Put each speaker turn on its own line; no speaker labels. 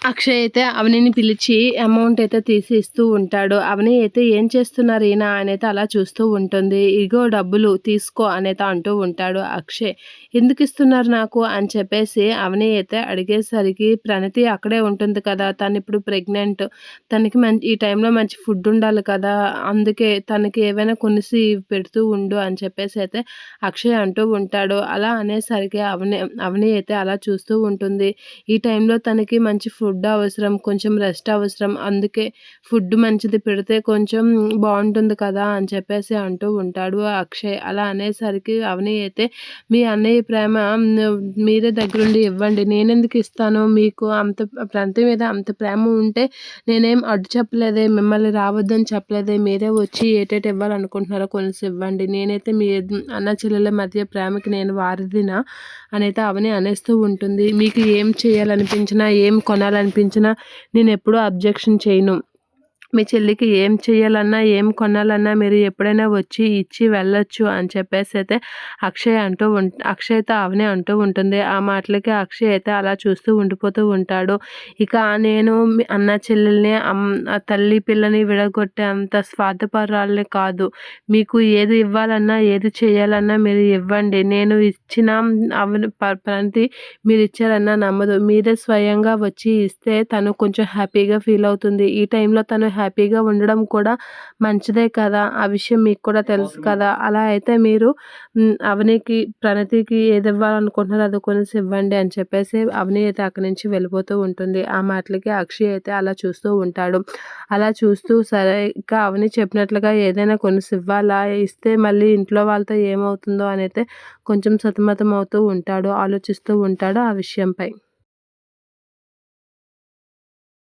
అక్షయ్ అయితే అవనిని పిలిచి అమౌంట్ అయితే తీసి ఇస్తూ ఉంటాడు. అవని అయితే ఏం చేస్తున్నారు ఈయన అనైతే అలా చూస్తూ ఉంటుంది. ఇగో డబ్బులు తీసుకో అనైతే అంటూ ఉంటాడు అక్షయ్. ఎందుకు ఇస్తున్నారు నాకు అని చెప్పేసి అవని అయితే అడిగేసరికి ప్రణతి అక్కడే ఉంటుంది కదా, తను ఇప్పుడు ప్రెగ్నెంట్, తనకి ఈ టైంలో మంచి ఫుడ్ ఉండాలి కదా, అందుకే తనకి ఏవైనా కొనిసి పెడుతూ ఉండు అని చెప్పేసి అయితే అక్షయ్ అంటూ ఉంటాడు. అలా అనేసరికి అవని అవని అయితే అలా చూస్తూ ఉంటుంది. ఈ టైంలో తనకి మంచి ఫుడ్ అవసరం, కొంచెం రెస్ట్ అవసరం, అందుకే ఫుడ్ మంచిది పెడితే కొంచెం బాగుంటుంది కదా అని చెప్పేసి అంటూ ఉంటాడు అక్షయ్. అలా అనేసరికి అవని అయితే మీ అన్నయ్య ప్రేమ మీరే దగ్గరుండి ఇవ్వండి, నేనెందుకు ఇస్తాను, మీకు అంత ప్రణతి మీద అంత ప్రేమ ఉంటే నేనేం అడ్డు చెప్పలేదే, మిమ్మల్ని రావద్దని చెప్పలేదే, మీరే వచ్చి ఏటేటి ఇవ్వాలనుకుంటున్నారో కొనిసి ఇవ్వండి, నేనైతే మీ అన్న చెల్లెల మధ్య ప్రేమకి నేను వారధినా అనైతే అవని అనేస్తూ ఉంటుంది. మీకు ఏం చేయాలనిపించినా ఏం కొనాలనిపించినా నేను ఎప్పుడూ అబ్జెక్షన్ చేయను, మీ చెల్లికి ఏం చేయాలన్నా ఏం కొనాలన్నా మీరు ఎప్పుడైనా వచ్చి ఇచ్చి వెళ్ళొచ్చు అని చెప్పేసి అయితే అక్షయ్తో అవని అంటూ ఉంటుంది. ఆ మాటలకి అక్షయ్ అయితే అలా చూస్తూ ఉండిపోతూ ఉంటాడు. ఇక నేను మీ అన్న చెల్లెల్ని తల్లి పిల్లని విడగొట్టే అంత స్వార్థపరాలని కాదు, మీకు ఏది ఇవ్వాలన్నా ఏది చేయాలన్నా మీరు ఇవ్వండి, నేను ఇచ్చిన అవని ప్రణతి మీరు ఇచ్చారన్నా నమ్మదు, మీరే స్వయంగా వచ్చి ఇస్తే తను కొంచెం హ్యాపీగా ఫీల్ అవుతుంది, ఈ టైంలో తను హ్యాపీగా ఉండడం కూడా మంచిదే కదా, ఆ విషయం మీకు కూడా తెలుసు కదా, అలా అయితే మీరు అవనికి ప్రణతికి ఏది ఇవ్వాలనుకుంటున్నారో అది కొనేసి ఇవ్వండి అని చెప్పేసి అవని అయితే అక్కడి నుంచి వెళ్ళిపోతూ ఉంటుంది. ఆ మాటలకి అక్షయ్ అయితే అలా చూస్తూ ఉంటాడు. అలా చూస్తూ సరే ఇక అవని చెప్పినట్లుగా ఏదైనా కొనేసి ఇవ్వాలా, ఇస్తే మళ్ళీ ఇంట్లో వాళ్ళతో ఏమవుతుందో అని అయితే కొంచెం సతమతం అవుతూ ఉంటాడు, ఆలోచిస్తూ ఉంటాడు ఆ విషయంపై.